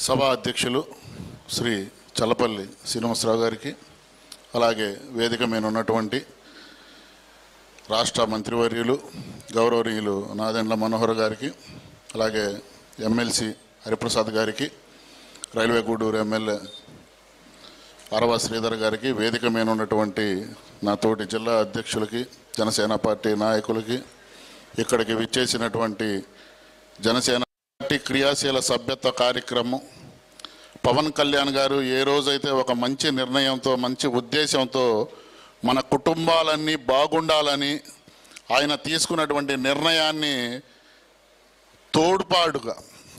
సభా అధ్యక్షులు శ్రీ చల్లపల్లి శ్రీనివాసరావు గారికి, అలాగే వేదిక మీద ఉన్నటువంటి రాష్ట్ర మంత్రివర్యులు గౌరవనీయులు నాదెండ్ల మనోహర్ గారికి, అలాగే ఎమ్మెల్సీ హరిప్రసాద్ గారికి, రైల్వే గూడూరు ఎమ్మెల్యే అరవ శ్రీధర్ గారికి, వేదిక మీద ఉన్నటువంటి నా తోటి జిల్లా అధ్యక్షులకి, జనసేన పార్టీ నాయకులకి, ఇక్కడికి విచ్చేసినటువంటి జనసేన పార్టీ క్రియాశీల సభ్యత్వ కార్యక్రమం పవన్ కళ్యాణ్ గారు ఏ రోజైతే ఒక మంచి నిర్ణయంతో, మంచి ఉద్దేశంతో మన కుటుంబాలన్నీ బాగుండాలని ఆయన తీసుకున్నటువంటి నిర్ణయాన్ని తోడ్పాటుగా,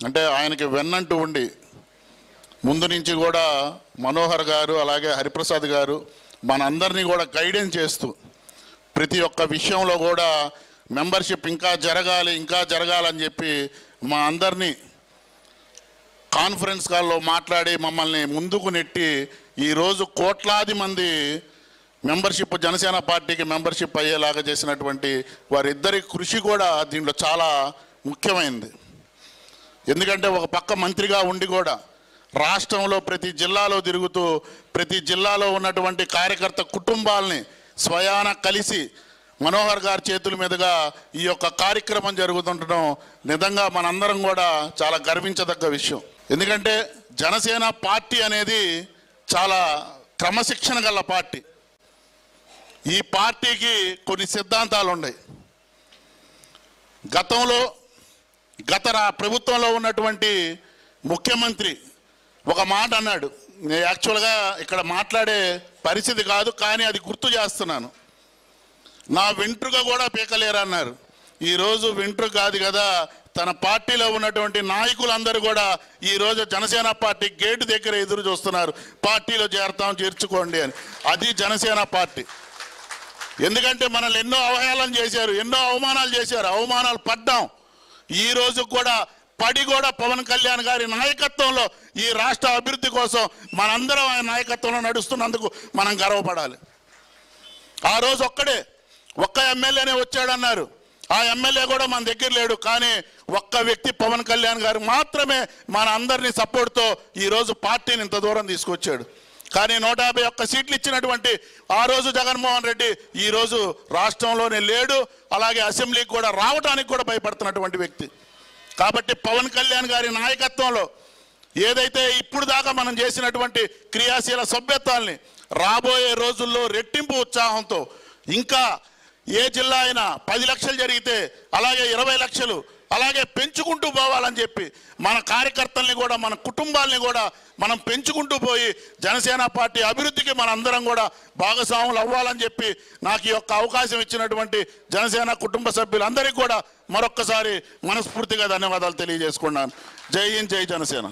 అంటే ఆయనకి వెన్నంటూ ఉండి ముందు నుంచి కూడా మనోహర్ గారు అలాగే హరిప్రసాద్ గారు మనందరినీ కూడా గైడెన్స్ చేస్తూ ప్రతి ఒక్క విషయంలో కూడా మెంబర్షిప్ ఇంకా జరగాలని చెప్పి మా అందరినీ కాన్ఫరెన్స్ కాల్లో మాట్లాడి మమ్మల్ని ముందుకు నెట్టి ఈరోజు కోట్లాది మంది మెంబర్షిప్, జనసేన పార్టీకి మెంబర్షిప్ అయ్యేలాగా చేసినటువంటి వారిద్దరి కృషి కూడా దీంట్లో చాలా ముఖ్యమైనది. ఎందుకంటే ఒక పక్క మంత్రిగా ఉండి కూడా రాష్ట్రంలో ప్రతి జిల్లాలో తిరుగుతూ ప్రతి జిల్లాలో ఉన్నటువంటి కార్యకర్త కుటుంబాలని స్వయాన కలిసి మనోహర్ గారి చేతుల మీదుగా ఈ యొక్క కార్యక్రమం జరుగుతుండడం నిజంగా మనందరం కూడా చాలా గర్వించదగ్గ విషయం. ఎందుకంటే జనసేన పార్టీ అనేది చాలా క్రమశిక్షణ గల పార్టీ. ఈ పార్టీకి కొన్ని సిద్ధాంతాలు ఉన్నాయి. గత ప్రభుత్వంలో ఉన్నటువంటి ముఖ్యమంత్రి ఒక మాట అన్నాడు. నేను యాక్చువల్గా ఇక్కడ మాట్లాడే పరిస్థితి కాదు, కానీ అది గుర్తు చేస్తున్నాను. నా వెంట్రుక కూడా పీకలేరన్నారు. ఈరోజు వెంట్రుక కాదు కదా, తన పార్టీలో ఉన్నటువంటి నాయకులందరూ కూడా ఈరోజు జనసేన పార్టీ గేటు దగ్గర ఎదురు చూస్తున్నారు, పార్టీలో చేర్చుకోండి అని. అది జనసేన పార్టీ. ఎందుకంటే మనల్ని ఎన్నో అవహేళన చేశారు, ఎన్నో అవమానాలు చేశారు, అవమానాలు పడ్డాం. ఈరోజు కూడా పవన్ కళ్యాణ్ గారి నాయకత్వంలో ఈ రాష్ట్ర అభివృద్ధి కోసం మనందరం ఆయన నాయకత్వంలో నడుస్తున్నందుకు మనం గర్వపడాలి. ఆ రోజు ఒక్క ఎమ్మెల్యేనే వచ్చాడన్నారు. ఆ ఎమ్మెల్యే కూడా మన దగ్గర లేడు, కానీ ఒక్క వ్యక్తి పవన్ కళ్యాణ్ గారు మాత్రమే మన అందరినీ సపోర్ట్తో ఈరోజు పార్టీని ఇంత దూరం తీసుకొచ్చాడు. కానీ 151 సీట్లు ఇచ్చినటువంటి ఆ రోజు జగన్మోహన్ రెడ్డి ఈరోజు రాష్ట్రంలోనే లేడు, అలాగే అసెంబ్లీకి కూడా రావడానికి కూడా భయపడుతున్నటువంటి వ్యక్తి. కాబట్టి పవన్ కళ్యాణ్ గారి నాయకత్వంలో ఏదైతే ఇప్పుడు దాకా మనం చేసినటువంటి క్రియాశీల సభ్యత్వాల్ని రాబోయే రోజుల్లో రెట్టింపు ఉత్సాహంతో ఇంకా ఏ జిల్లా అయినా 10 లక్షలు జరిగితే అలాగే 20 లక్షలు అలాగే పెంచుకుంటూ పోవాలని చెప్పి మన కార్యకర్తల్ని కూడా మన కుటుంబాలని కూడా మనం పెంచుకుంటూ పోయి జనసేన పార్టీ అభివృద్ధికి మనందరం కూడా భాగస్వాములు అవ్వాలని చెప్పి నాకు ఈ యొక్క అవకాశం ఇచ్చినటువంటి జనసేన కుటుంబ సభ్యులందరికీ కూడా మరొక్కసారి మనస్ఫూర్తిగా ధన్యవాదాలు తెలియజేసుకున్నాను. జై హింద్, జై జనసేన.